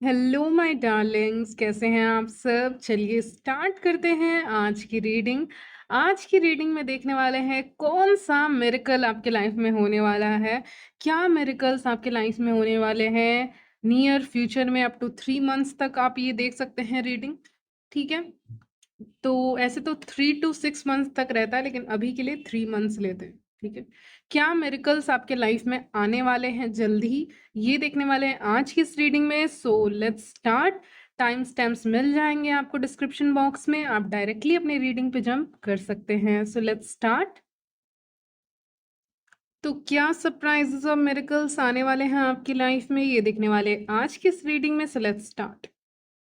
Hello my Darling's, कैसे हैं आप सब? चलिए स्टार्ट करते हैं आज की रीडिंग। आज की रीडिंग में देखने वाले हैं कौन सा मिरेकल आपके लाइफ में होने वाला है। क्या मिरेकल्स आपके लाइफ में होने वाले हैं नियर फ्यूचर में? अप टू 3 मंथ्स तक आप ये देख सकते हैं रीडिंग। ठीक है, तो ऐसे तो 3 to 6 मंथ्स तक रहता है, लेकिन अभी के लिए 3 मंथ्स लेते हैं। ठीक है, क्या मिरेकल्स आपके लाइफ में आने वाले हैं जल्द ही, ये देखने वाले हैं आज की इस रीडिंग में। So let's start. Time stamps मिल जाएंगे आपको डिस्क्रिप्शन बॉक्स में, आप डायरेक्टली अपनी रीडिंग पे जंप कर सकते हैं। सो लेट्स स्टार्ट। तो क्या सरप्राइजेस और मिरेकल्स आने वाले हैं आपकी लाइफ में, ये देखने वाले हैं आज की इस रीडिंग में। So let's start.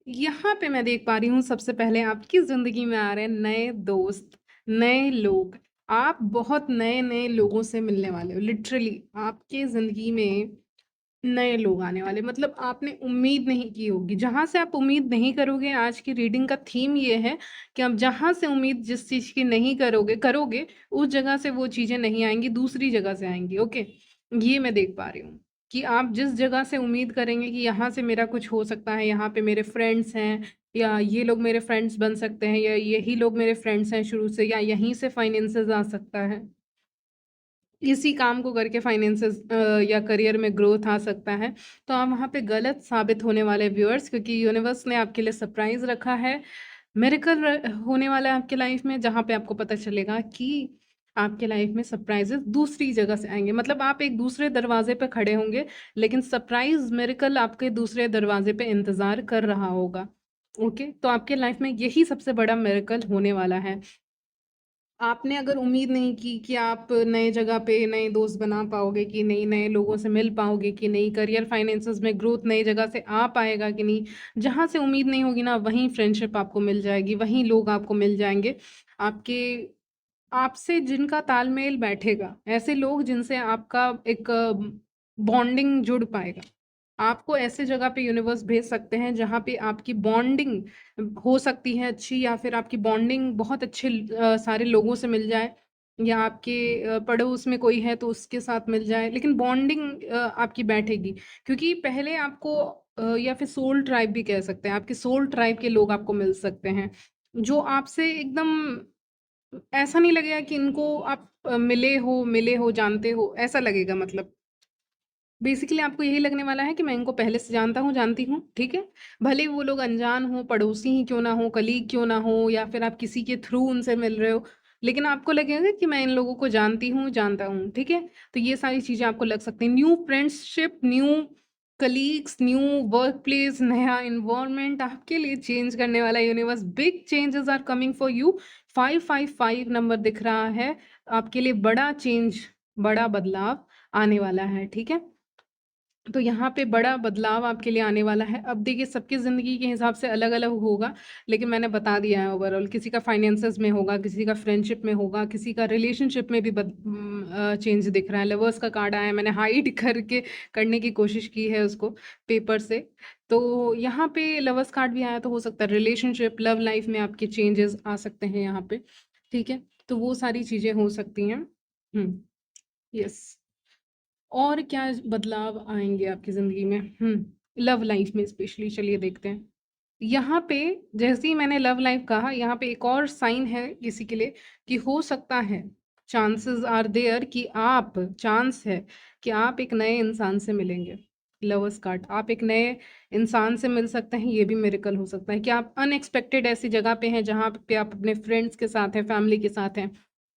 यहाँ पे मैं देख पा रही हूँ सबसे पहले आपकी ज़िंदगी में आ रहे हैं नए दोस्त, नए लोग। आप बहुत नए-नए लोगों से मिलने वाले हो। लिटरली आपके ज़िंदगी में नए लोग आने वाले, मतलब आपने उम्मीद नहीं की होगी। जहाँ से आप उम्मीद नहीं करोगे, आज की रीडिंग का थीम ये है कि आप जहाँ से उम्मीद जिस चीज़ की नहीं करोगे, उस जगह से वो चीज़ें नहीं आएँगी, दूसरी जगह से आएँगी। ओके? ये मैं देख पा रही हूँ कि आप जिस जगह से उम्मीद करेंगे कि यहाँ से मेरा कुछ हो सकता है, यहाँ पे मेरे फ्रेंड्स हैं या ये लोग मेरे फ्रेंड्स बन सकते हैं या यही लोग मेरे फ्रेंड्स हैं शुरू से, या यहीं से फाइनेंसेस आ सकता है। इसी काम को करके फाइनेंसेस या करियर में ग्रोथ आ सकता है। तो आप वहाँ पे गलत साबित होने वाले व्यूअर्स, क्योंकि यूनिवर्स ने आपके लिए सरप्राइज़ रखा है। मिरेकल होने वाला है आपके लाइफ में, जहाँ पे आपको पता चलेगा कि आपके लाइफ में सरप्राइजेस दूसरी जगह से आएँगे। मतलब आप एक दूसरे दरवाजे पे खड़े होंगे, लेकिन सरप्राइज़ मिरेकल आपके दूसरे दरवाजे पे इंतज़ार कर रहा होगा। ओके? तो आपके लाइफ में यही सबसे बड़ा मिरेकल होने वाला है। आपने अगर उम्मीद नहीं की कि आप नए जगह पे नए दोस्त बना पाओगे, कि नहीं नए लोगों से मिल पाओगे, कि नहीं करियर फाइनेंसेस में ग्रोथ नई जगह से आ पाएगा कि नहीं, जहाँ से उम्मीद नहीं होगी ना, वहीं फ्रेंडशिप आपको मिल जाएगी, वहीं लोग आपको मिल जाएंगे। आपके आपसे जिनका तालमेल बैठेगा, ऐसे लोग जिनसे आपका एक बॉन्डिंग जुड़ पाएगा। आपको ऐसे जगह पे यूनिवर्स भेज सकते हैं जहाँ पे आपकी बॉन्डिंग हो सकती है अच्छी, या फिर आपकी बॉन्डिंग बहुत अच्छे सारे लोगों से मिल जाए, या आपके पड़ोस में कोई है तो उसके साथ मिल जाए, लेकिन बॉन्डिंग आपकी बैठेगी। क्योंकि पहले आपको या फिर सोल ट्राइब भी कह सकते हैं, आपके सोल ट्राइब के लोग आपको मिल सकते हैं, जो आपसे एकदम ऐसा नहीं लगेगा कि इनको आप मिले हो, जानते हो, ऐसा लगेगा। मतलब बेसिकली आपको यही लगने वाला है कि मैं इनको पहले से जानता हूँ, जानती हूँ, ठीक है? भले ही वो लोग अनजान हों, पड़ोसी ही क्यों ना हो, कलीग क्यों ना हो, या फिर आप किसी के थ्रू उनसे मिल रहे हो, लेकिन आपको लगेगा कि मैं इन लोगों को जानती हूँ, जानता हूँ, ठीक है? तो ये सारी चीज़ें आपको लग सकती हैं। New friendship, new colleagues, new work place, नया एनवायरनमेंट आपके लिए चेंज करने वाला universe. Big changes are coming for you. 555 number दिख रहा है। आपके लिए बड़ा चेंज, बड़ा बदलाव आने वाला है, ठीक है? तो यहाँ पे बड़ा बदलाव आपके लिए आने वाला है। अब देखिए सबकी ज़िंदगी के हिसाब से अलग-अलग होगा, लेकिन मैंने बता दिया है ओवरऑल। किसी का फाइनेंसेस में होगा, किसी का फ्रेंडशिप में होगा, किसी का रिलेशनशिप में भी चेंज दिख रहा है। लवर्स का कार्ड आया है, मैंने हाइड करके करने की कोशिश की है उसको पेपर से। तो यहाँ पे लवर्स कार्ड भी आया, तो हो सकता है रिलेशनशिप, लव लाइफ में आपके चेंजेस आ सकते हैं यहाँ पे, ठीक है? तो वो सारी चीज़ें हो सकती हैं। यस। और क्या बदलाव आएँगे आपकी ज़िंदगी में? लव लाइफ़ में स्पेशली चलिए देखते हैं। यहाँ पे जैसे ही मैंने लव लाइफ़ कहा, यहाँ पे एक और साइन है किसी के लिए कि हो सकता है, चांसेस आर देयर कि आप चांस है कि आप एक नए इंसान से मिलेंगे। लवर्स कार्ड, आप एक नए इंसान से मिल सकते हैं, ये भी मिरेकल हो सकता है कि आप अनएक्सपेक्टेड ऐसी जगह पे हैं जहाँ पे आप अपने फ्रेंड्स के साथ हैं, फैमिली के साथ हैं।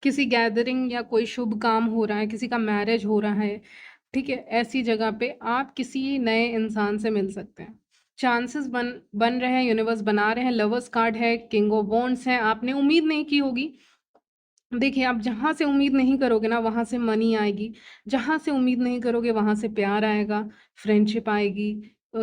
किसी गैदरिंग या कोई शुभ काम हो रहा है, किसी का मैरिज हो रहा है, ठीक है? ऐसी जगह पे आप किसी नए इंसान से मिल सकते हैं। चांसेस बन बन रहे हैं, यूनिवर्स बना रहे हैं। लवर्स कार्ड है, किंग ऑफ वॉन्ड्स है, आपने उम्मीद नहीं की होगी। देखिए, आप जहाँ से उम्मीद नहीं करोगे ना, वहाँ से मनी आएगी। जहाँ से उम्मीद नहीं करोगे, वहाँ से प्यार आएगा, फ्रेंडशिप आएगी,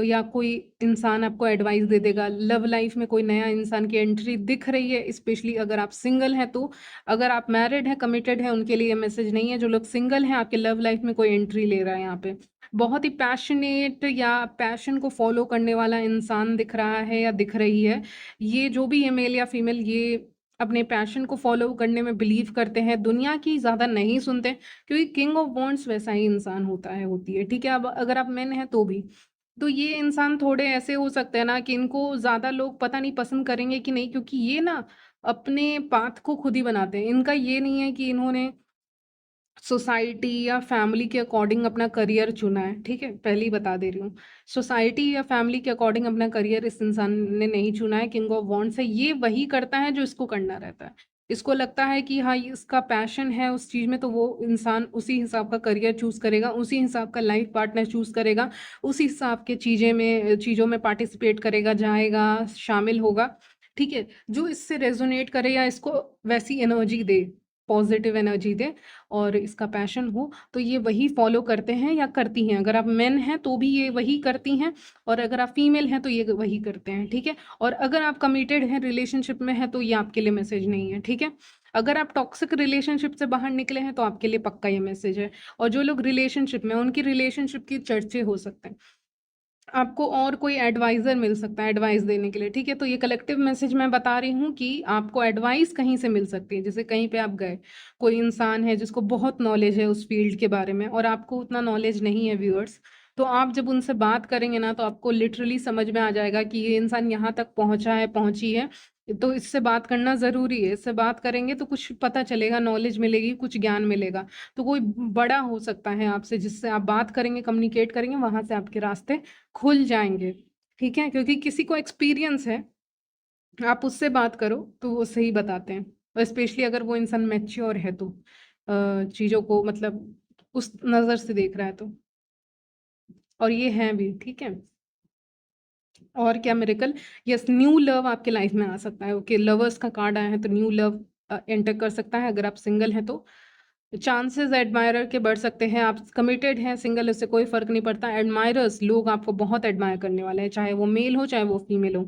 या कोई इंसान आपको एडवाइस दे देगा। लव लाइफ में कोई नया इंसान की एंट्री दिख रही है, स्पेशली अगर आप सिंगल हैं तो। अगर आप मैरिड हैं, कमिटेड हैं, उनके लिए ये मैसेज नहीं है। जो लोग सिंगल हैं, आपके लव लाइफ में कोई एंट्री ले रहा है यहाँ पे। बहुत ही पैशनेट या पैशन को फ़ॉलो करने वाला इंसान दिख रहा है या दिख रही है। ये जो भी है, मेल या फीमेल, ये अपने पैशन को फ़ॉलो करने में बिलीव करते हैं, दुनिया की ज़्यादा नहीं सुनते, क्योंकि किंग ऑफ वॉन्ड्स वैसा ही इंसान होता है, होती है, ठीक है? अब अगर आप मेन हैं तो भी। तो ये इंसान थोड़े ऐसे हो सकते हैं ना कि इनको ज़्यादा लोग पता नहीं पसंद करेंगे कि नहीं, क्योंकि ये ना अपने पाथ को खुद ही बनाते हैं। इनका ये नहीं है कि इन्होंने सोसाइटी या फैमिली के अकॉर्डिंग अपना करियर चुना है, ठीक है? पहले ही बता दे रही हूँ। सोसाइटी या फैमिली के अकॉर्डिंग अपना करियर इस इंसान ने नहीं चुना है, किंग ऑफ वॉन्ड्स है, ये वही करता है जो इसको करना रहता है। इसको लगता है कि हाँ, ये इसका पैशन है उस चीज़ में, तो वो इंसान उसी हिसाब का करियर चूज़ करेगा, उसी हिसाब का लाइफ पार्टनर चूज़ करेगा, उसी हिसाब के चीज़ों में पार्टिसिपेट करेगा, जाएगा, शामिल होगा, ठीक है? जो इससे रेज़ोनेट करे या इसको वैसी एनर्जी दे, पॉज़िटिव एनर्जी दे और इसका पैशन हो, तो ये वही फॉलो करते हैं या करती हैं। अगर आप मेन हैं तो भी ये वही करती हैं, और अगर आप फीमेल हैं तो ये वही करते हैं, ठीक है? और अगर आप कमिटेड हैं, रिलेशनशिप में हैं, तो ये आपके लिए मैसेज नहीं है, ठीक है? अगर आप टॉक्सिक रिलेशनशिप से बाहर निकले हैं तो आपके लिए पक्का ये मैसेज है। और जो लोग रिलेशनशिप में हैं, उनकी रिलेशनशिप की चर्चे हो सकते हैं। आपको और कोई एडवाइज़र मिल सकता है एडवाइस देने के लिए, ठीक है? तो ये कलेक्टिव मैसेज मैं बता रही हूँ कि आपको एडवाइस कहीं से मिल सकती है। जैसे कहीं पे आप गए, कोई इंसान है जिसको बहुत नॉलेज है उस फ़ील्ड के बारे में और आपको उतना नॉलेज नहीं है व्यूअर्स, तो आप जब उनसे बात करेंगे ना, तो आपको लिटरली समझ में आ जाएगा कि ये इंसान यहाँ तक पहुँचा है, पहुँची है, तो इससे बात करना ज़रूरी है। इससे बात करेंगे तो कुछ पता चलेगा, नॉलेज मिलेगी, कुछ ज्ञान मिलेगा। तो कोई बड़ा हो सकता है आपसे, जिससे आप बात करेंगे, कम्युनिकेट करेंगे, वहाँ से आपके रास्ते खुल जाएँगे, ठीक है? क्योंकि किसी को एक्सपीरियंस है, आप उससे बात करो तो वो सही बताते हैं, और स्पेशली अगर वो इंसान मैच्योर है तो चीज़ों को मतलब उस नज़र से देख रहा है तो, और ये हैं भी, ठीक है? और क्या मिरेकल, यस, न्यू लव आपके लाइफ में आ सकता है। ओके, लवर्स का कार्ड आया है तो न्यू लव एंटर कर सकता है। अगर आप सिंगल हैं तो चांसेस एडमायरर के बढ़ सकते हैं। आप कमिटेड हैं, सिंगल, उससे कोई फ़र्क नहीं पड़ता। एडमायरर्स, लोग आपको बहुत एडमायर करने वाले हैं, चाहे वो मेल हो, चाहे वो फीमेल हो।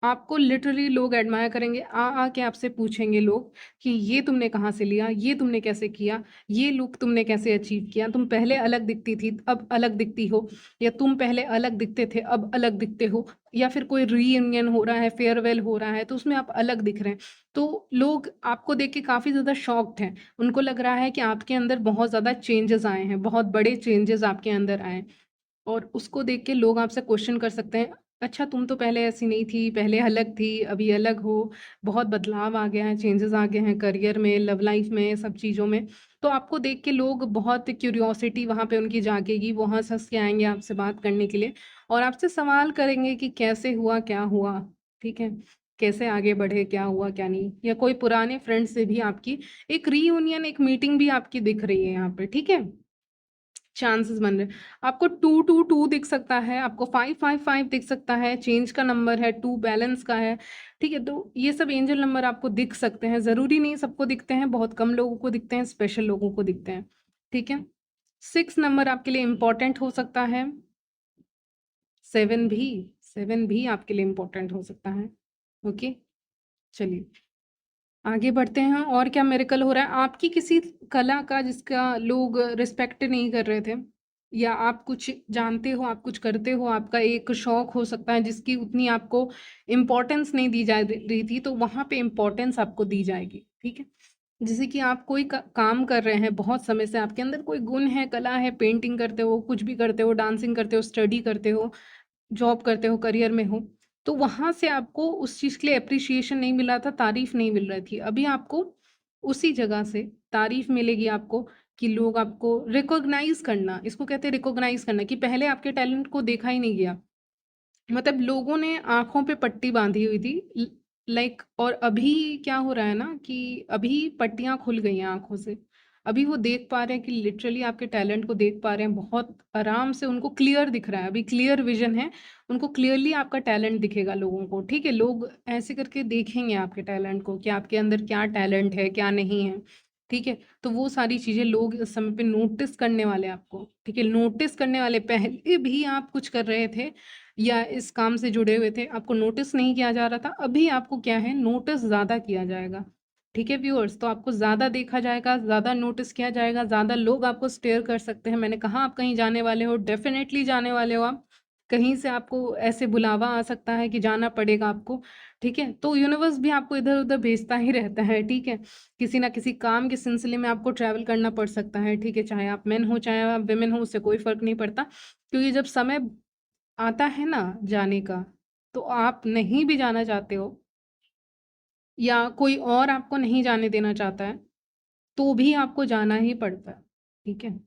आपको लिटरली लोग एडमायर करेंगे, आ के आपसे पूछेंगे लोग कि ये तुमने कहाँ से लिया? ये तुमने कैसे किया? ये लुक तुमने कैसे अचीव किया? तुम पहले अलग दिखती थी, अब अलग दिखती हो, या तुम पहले अलग दिखते थे, अब अलग दिखते हो, या फिर कोई रीयूनियन हो रहा है, फेयरवेल हो रहा है, तो उसमें आप अलग दिख रहे हैं। तो लोग आपको देख के काफ़ी ज़्यादा शॉक्ड हैं। उनको लग रहा है कि आपके अंदर बहुत ज़्यादा चेंजेज़ आए हैं, बहुत बड़े चेंजेज़ आपके अंदर आए हैं। और उसको देख के लोग आपसे क्वेश्चन कर सकते हैं, अच्छा तुम तो पहले ऐसी नहीं थी, पहले अलग थी, अभी अलग हो, बहुत बदलाव आ गया है, चेंजेस आ गए हैं करियर में, लव लाइफ में, सब चीज़ों में। तो आपको देख के लोग बहुत क्यूरियोसिटी वहाँ पे उनकी जागेगी, वो हँस-हँस के आएँगे आपसे बात करने के लिए और आपसे सवाल करेंगे कि कैसे हुआ, क्या हुआ, ठीक है? कैसे आगे बढ़े, क्या हुआ, क्या नहीं? या कोई पुराने फ्रेंड से भी आपकी एक रीयूनियन, एक मीटिंग भी आपकी दिख रही है यहाँ पे, ठीक है? चांसेस बन रहे हैं। आपको 2-2-2 दिख सकता है, आपको 5-5-5 दिख सकता है, चेंज का नंबर है, 2 बैलेंस का है, ठीक है? तो ये सब एंजल नंबर आपको दिख सकते हैं, ज़रूरी नहीं सबको दिखते हैं, बहुत कम लोगों को दिखते हैं, स्पेशल लोगों को दिखते हैं, ठीक है? 6 नंबर आपके लिए इम्पोर्टेंट हो सकता है, 7 भी 7 भी आपके लिए इम्पोर्टेंट हो सकता है, ओके? चलिए। आगे बढ़ते हैं और क्या मिरेकल हो रहा है? आपकी किसी कला का जिसका लोग रिस्पेक्ट नहीं कर रहे थे, या आप कुछ जानते हो, आप कुछ करते हो, आपका एक शौक हो सकता है जिसकी उतनी आपको इम्पोर्टेंस नहीं दी जा रही थी, तो वहाँ पे इम्पोर्टेंस आपको दी जाएगी, ठीक है? जैसे कि आप कोई काम कर रहे हैं बहुत समय से, आपके अंदर कोई गुण है, कला है, पेंटिंग करते हो, कुछ भी करते हो, डांसिंग करते हो, स्टडी करते हो, जॉब करते हो, करियर में हो, तो वहाँ से आपको उस चीज़ के लिए एप्रिशिएशन नहीं मिल रहा था, तारीफ़ नहीं मिल रही थी। अभी आपको उसी जगह से तारीफ़ मिलेगी आपको, कि लोग आपको रिकॉग्नाइज़ करना, इसको कहते हैं रिकॉग्नाइज़ करना, कि पहले आपके टैलेंट को देखा ही नहीं गया। मतलब लोगों ने आँखों पे पट्टी बाँधी हुई थी, लाइक, और अभी क्या हो रहा है ना कि अभी पट्टियाँ खुल गई हैं आँखों से। अभी वो देख पा रहे हैं कि लिटरली आपके टैलेंट को देख पा रहे हैं, बहुत आराम से उनको क्लियर दिख रहा है, अभी क्लियर विज़न है, उनको क्लियरली आपका टैलेंट दिखेगा लोगों को, ठीक है? लोग ऐसे करके देखेंगे आपके टैलेंट को कि आपके अंदर क्या टैलेंट है, क्या नहीं है, ठीक है? तो वो सारी चीज़ें लोग इस समय पे नोटिस करने वाले हैं आपको, ठीक है? नोटिस करने वाले, पहले भी आप कुछ कर रहे थे या इस काम से जुड़े हुए थे, आपको नोटिस नहीं किया जा रहा था, अभी आपको क्या है, नोटिस ज़्यादा किया जाएगा, ठीक है व्यूअर्स? तो आपको ज़्यादा देखा जाएगा, ज़्यादा नोटिस किया जाएगा, ज़्यादा लोग आपको स्टेयर कर सकते हैं। मैंने कहा आप कहीं जाने वाले हो, डेफ़िनेटली जाने वाले हो आप। कहीं से आपको ऐसे बुलावा आ सकता है कि जाना पड़ेगा आपको, ठीक है? तो यूनिवर्स भी आपको इधर-उधर भेजता ही रहता है, ठीक है? किसी न किसी काम के सिलसिले में आपको ट्रैवल करना पड़ सकता है, ठीक है? चाहे आप मेन हो, चाहे आप वुमेन हो, उससे कोई फ़र्क नहीं पड़ता, क्योंकि जब समय आता है ना जाने का, तो आप नहीं भी जाना चाहते हो या कोई और आपको नहीं जाने देना चाहता है, तो भी आपको जाना ही पड़ता है, ठीक है?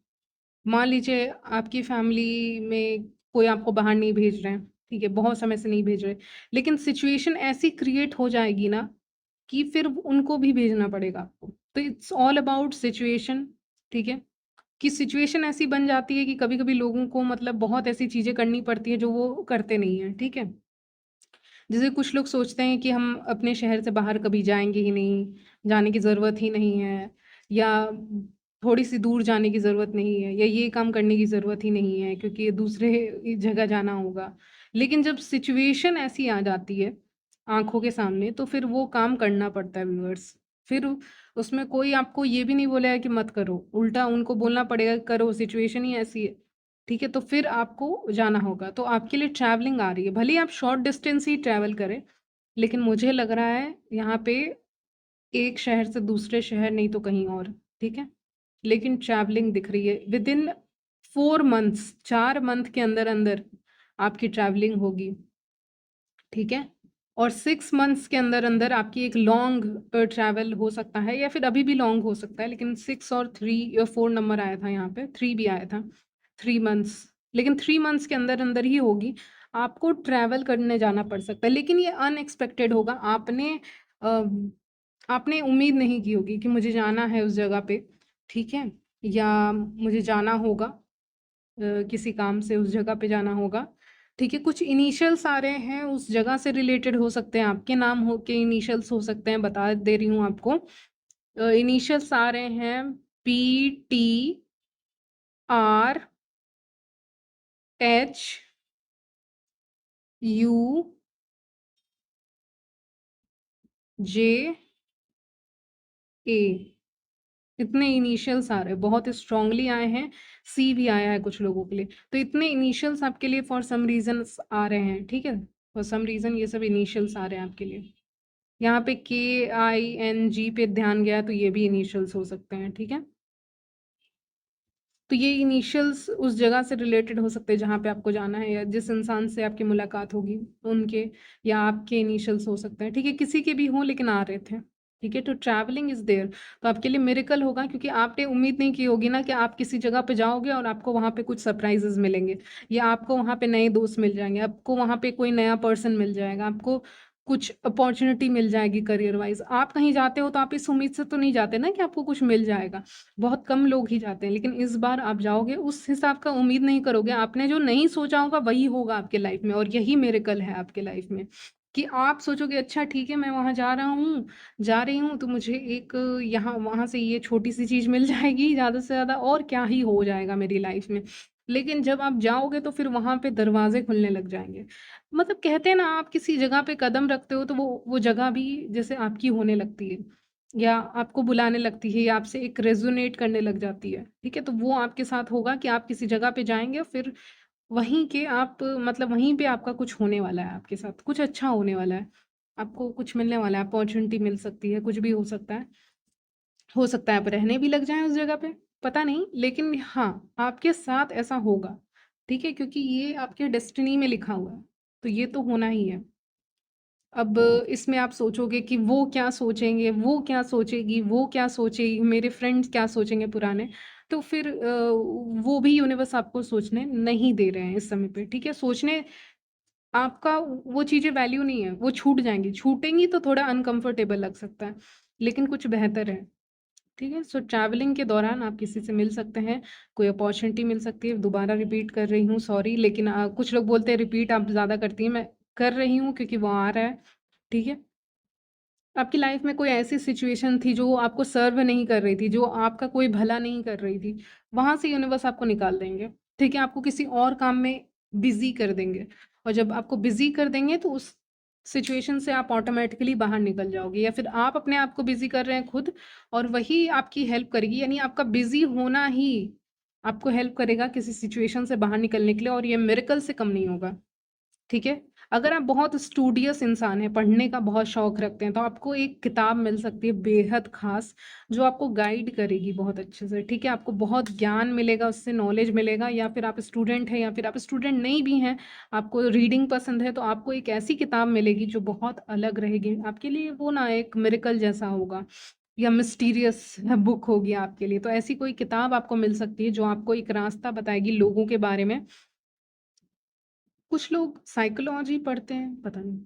मान लीजिए आपकी फैमिली में कोई आपको बाहर नहीं भेज रहे हैं, ठीक है? बहुत समय से नहीं भेज रहे, लेकिन सिचुएशन ऐसी क्रिएट हो जाएगी ना कि फिर उनको भी भेजना पड़ेगा आपको। तो इट्स ऑल अबाउट सिचुएशन, ठीक है? कि सिचुएशन ऐसी बन जाती है कि कभी-कभी लोगों को मतलब बहुत ऐसी चीज़ें करनी पड़ती हैं जो वो करते नहीं हैं, ठीक है? जैसे कुछ लोग सोचते हैं कि हम अपने शहर से बाहर कभी जाएँगे ही नहीं, जाने की ज़रूरत ही नहीं है या थोड़ी-सी दूर जाने की ज़रूरत नहीं है या ये काम करने की ज़रूरत ही नहीं है क्योंकि दूसरे जगह जाना होगा। लेकिन जब सिचुएशन ऐसी आ जाती है आँखों के सामने तो फिर वो काम करना पड़ता है व्यूअर्स। फिर उसमें कोई आपको ये भी नहीं बोलेगा कि मत करो, उल्टा उनको बोलना पड़ेगा करो, सिचुएशन ही ऐसी है। ठीक है? तो फिर आपको जाना होगा। तो आपके लिए ट्रैवलिंग आ रही है। भले ही आप शॉर्ट डिस्टेंस ही ट्रैवल करें, लेकिन मुझे लग रहा है यहाँ पे एक शहर से दूसरे शहर नहीं तो कहीं और, ठीक है? लेकिन ट्रैवलिंग दिख रही है। विदिन 4 मंथ्स 4 मंथ के अंदर-अंदर आपकी ट्रैवलिंग होगी, ठीक है? और 6 मंथ्स के अंदर-अंदर आपकी एक लॉन्ग ट्रैवल हो सकता है या फिर अभी भी लॉन्ग हो सकता है, लेकिन 6 और 3 या 4 नंबर आया था यहाँ पे, 3 भी आया था, 3 मंथ्स। लेकिन 3 मंथ्स के अंदर-अंदर ही होगी। आपको ट्रैवल करने जाना पड़ सकता है, लेकिन ये अनएक्सपेक्टेड होगा। अ, आपने उम्मीद नहीं की होगी कि मुझे जाना है उस जगह पे, ठीक है? या मुझे जाना होगा किसी काम से उस जगह पे जाना होगा, ठीक है? कुछ इनिशियल्स आ रहे हैं, उस जगह से रिलेटेड हो सकते हैं, आपके नाम हो के इनिशियल्स हो सकते हैं, बता दे रही हूँ आपको। इनिशियल्स आ रहे हैं PTRHUJ ए। इतने इनिशियल्स आ रहे हैं, बहुत स्ट्रांगली आए हैं, सी भी आया है कुछ लोगों के लिए। तो इतने इनिशियल्स आपके लिए फॉर सम रीजंस आ रहे हैं, ठीक है? फॉर सम रीजन ये सब इनिशियल्स आ रहे हैं आपके लिए। यहाँ पे KING पे ध्यान गया तो ये भी इनिशियल्स हो सकते हैं, ठीक है? तो ये इनिशियल्स उस जगह से रिलेटेड हो सकते हैं जहाँ पे आपको जाना है या जिस इंसान से आपकी मुलाकात होगी उनके या आपके इनिशियल्स हो सकते हैं, ठीक है? किसी के भी हों लेकिन आ रहे थे, ठीक है? तो ट्रैवलिंग इज़ देयर। तो आपके लिए मिरेकल होगा क्योंकि आपने उम्मीद नहीं की होगी ना कि आप किसी जगह पे जाओगे और आपको वहाँ पे कुछ सरप्राइज़ेज़ मिलेंगे या आपको वहाँ पे नए दोस्त मिल जाएँगे, आपको वहाँ पे कोई नया पर्सन मिल जाएगा, आपको कुछ अपॉर्च्युनिटी मिल जाएगी करियर वाइज़। आप कहीं जाते हो तो आप इस उम्मीद से तो नहीं जाते ना कि आपको कुछ मिल जाएगा। बहुत कम लोग ही जाते हैं, लेकिन इस बार आप जाओगे उस हिसाब का उम्मीद नहीं करोगे, आपने जो नहीं सोचा होगा वही होगा आपके लाइफ में और यही मिरेकल है आपके लाइफ में, कि आप सोचोगे अच्छा ठीक है मैं वहाँ जा रहा हूँ, जा रही हूँ तो मुझे एक यहाँ वहाँ से ये छोटी-सी चीज़ मिल जाएगी ज़्यादा से ज़्यादा और क्या ही हो जाएगा मेरी लाइफ में। लेकिन जब आप जाओगे तो फिर वहाँ पे दरवाज़े खुलने लग जाएँगे। मतलब कहते हैं ना आप किसी जगह पे कदम रखते हो तो वो जगह भी जैसे आपकी होने लगती है। या आपको बुलाने लगती है या आपसे एक रेज़ोनेट करने लग जाती है, ठीक है? तो वो आपके साथ होगा कि आप किसी जगह पे जाएँगे फिर वहीं के आप मतलब वहीं पे आपका कुछ होने वाला है आपके साथ, कुछ अच्छा होने वाला है। आपको कुछ मिलने वाला है, अपॉर्च्युनिटी मिल सकती है, कुछ भी हो सकता है। हो सकता है आप रहने भी लग जाएँ उस जगह पे, पता नहीं। लेकिन हाँ, आपके साथ ऐसा होगा, ठीक है? क्योंकि ये आपके डेस्टिनी में लिखा हुआ है, तो ये तो होना ही है। अब इसमें आप सोचोगे कि वो क्या सोचेंगे, वो क्या सोचेगी, वो क्या सोचेगी, मेरे फ्रेंड्स क्या सोचेंगे पुराने, तो फिर वो भी यूनिवर्स आपको सोचने नहीं दे रहे हैं इस समय पे, ठीक है? सोचने आपका वो चीज़ें वैल्यू नहीं है, वो छूट जाएँगी, छूटेंगी तो थोड़ा अनकम्फर्टेबल लग सकता है, लेकिन कुछ बेहतर है, ठीक है? सो ट्रैवलिंग के दौरान आप किसी से मिल सकते हैं, कोई अपॉर्च्युनिटी मिल सकती है, दोबारा रिपीट कर रही हूँ सॉरी लेकिन कुछ लोग बोलते हैं रिपीट आप ज़्यादा करती हैं, मैं कर रही हूँ क्योंकि वो आ रहा है, ठीक है? आपकी लाइफ में कोई ऐसी सिचुएशन थी जो आपको सर्व नहीं कर रही थी, जो आपका कोई भला नहीं कर रही थी, वहाँ से यूनिवर्स आपको निकाल देंगे, ठीक है? आपको किसी और काम में बिज़ी कर देंगे और जब आपको बिज़ी कर देंगे तो उस सिचुएशन से आप ऑटोमैटिकली बाहर निकल जाओगे या फिर आप अपने आप को बिज़ी कर रहे हैं खुद और वही आपकी हेल्प करेगी यानी आपका बिज़ी होना ही आपको हेल्प करेगा किसी सिचुएशन से बाहर निकलने के लिए और ये मिरेकल से कम नहीं होगा, ठीक है? अगर आप बहुत स्टूडियस इंसान हैं, पढ़ने का बहुत शौक रखते हैं, तो आपको एक किताब मिल सकती है बेहद खास, जो आपको गाइड करेगी बहुत अच्छे से, ठीक है? आपको बहुत ज्ञान मिलेगा, उससे नॉलेज मिलेगा। या फिर आप स्टूडेंट हैं या फिर आप स्टूडेंट नहीं भी हैं, आपको रीडिंग पसंद है, तो आपको एक ऐसी किताब मिलेगी जो बहुत अलग रहेगी आपके लिए। वो ना एक मिरेकल जैसा होगा या मिस्टीरियस बुक होगी आपके लिए। तो ऐसी कोई किताब आपको मिल सकती है जो आपको एक रास्ता बताएगी लोगों के बारे में। कुछ लोग साइकोलॉजी पढ़ते हैं, पता नहीं,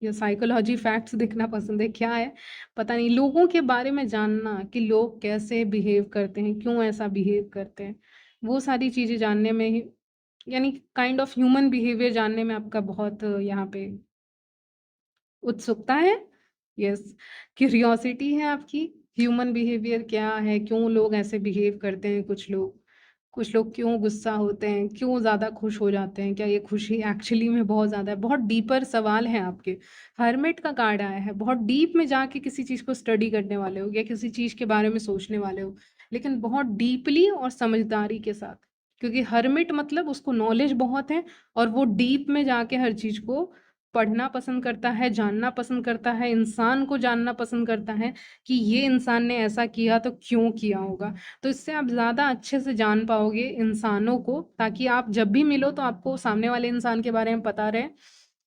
या साइकोलॉजी फैक्ट्स देखना पसंद है, क्या है पता नहीं। लोगों के बारे में जानना कि लोग कैसे बिहेव करते हैं, क्यों ऐसा बिहेव करते हैं, वो सारी चीज़ें जानने में ही, यानी काइंड ऑफ ह्यूमन बिहेवियर जानने में आपका बहुत यहाँ पे उत्सुकता है। यस, क्यूरियोसिटी है आपकी। ह्यूमन बिहेवियर क्या है, क्यों लोग ऐसे बिहेव करते हैं, कुछ लोग क्यों गुस्सा होते हैं, क्यों ज़्यादा खुश हो जाते हैं, क्या ये खुशी एक्चुअली में बहुत ज़्यादा है। बहुत डीपर सवाल हैं आपके। हर्मिट का कार्ड आया है, बहुत डीप में जाके किसी चीज़ को स्टडी करने वाले हो या किसी चीज़ के बारे में सोचने वाले हो, लेकिन बहुत डीपली और समझदारी के साथ। क्योंकि हर्मिट मतलब उसको नॉलेज बहुत है और वो डीप में जाके हर चीज़ को पढ़ना पसंद करता है, जानना पसंद करता है, इंसान को जानना पसंद करता है कि ये इंसान ने ऐसा किया तो क्यों किया होगा। तो इससे आप ज़्यादा अच्छे से जान पाओगे इंसानों को, ताकि आप जब भी मिलो तो आपको सामने वाले इंसान के बारे में पता रहे,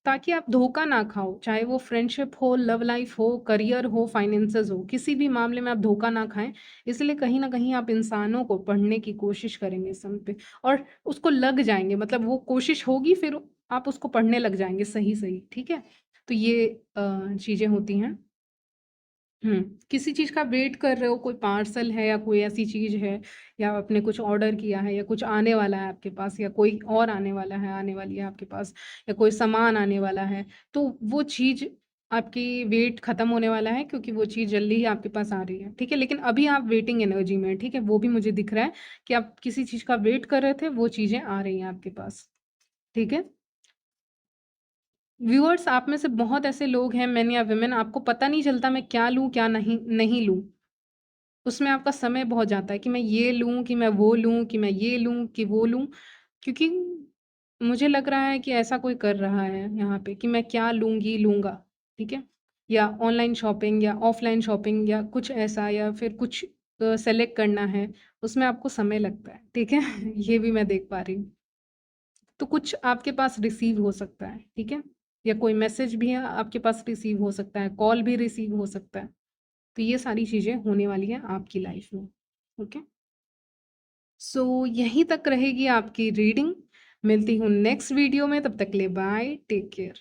ताकि आप धोखा ना खाओ। चाहे वो फ्रेंडशिप हो, लव लाइफ हो, करियर हो, फाइनेंसेस हो, किसी भी मामले में आप धोखा ना खाएँ। इसलिए कहीं न कहीं आप इंसानों को पढ़ने की कोशिश करेंगे इस समय पे, और उसको लग जाएँगे, मतलब वो कोशिश होगी, फिर आप उसको पढ़ने लग जाएँगे सही-सही, ठीक है? तो ये चीज़ें होती हैं। हुँ, किसी चीज़ का वेट कर रहे हो, कोई पार्सल है या कोई ऐसी चीज़ है, या आपने कुछ ऑर्डर किया है या कुछ आने वाला है आपके पास, या कोई और आने वाला है, आने वाली है आपके पास, या कोई सामान आने वाला है, तो वो चीज़ आपकी वेट खत्म होने वाला है, क्योंकि वो चीज़ जल्दी ही आपके पास आ रही है, ठीक है? लेकिन अभी आप वेटिंग एनर्जी में हैं, ठीक है? वो भी मुझे दिख रहा है कि आप किसी चीज़ का वेट कर रहे थे, वो चीज़ें आ रही हैं आपके पास, ठीक है? व्यूअर्स, आप में से बहुत ऐसे लोग हैं, मेन या वुमेन, आपको पता नहीं चलता मैं क्या लूँ, क्या नहीं नहीं लूँ। उसमें आपका समय बहुत जाता है कि मैं ये लूँ, कि मैं वो लूँ, कि मैं ये लूँ, कि वो लूँ। क्योंकि मुझे लग रहा है कि ऐसा कोई कर रहा है यहाँ पे कि मैं क्या लूँगी, लूँगा, ठीक है? या ऑनलाइन शॉपिंग या ऑफ़लाइन शॉपिंग या कुछ ऐसा, या फिर कुछ सेलेक्ट करना है, उसमें आपको समय लगता है, ठीक है? ये भी मैं देख पा रही हूँ। तो कुछ आपके पास रिसीव हो सकता है, ठीक है? या कोई मैसेज भी है आपके पास रिसीव हो सकता है, कॉल भी रिसीव हो सकता है। तो ये सारी चीज़ें होने वाली हैं आपकी लाइफ में, ओके? सो यहीं तक रहेगी आपकी रीडिंग। मिलती हूँ नेक्स्ट वीडियो में, तब तक के लिए बाय, टेक केयर।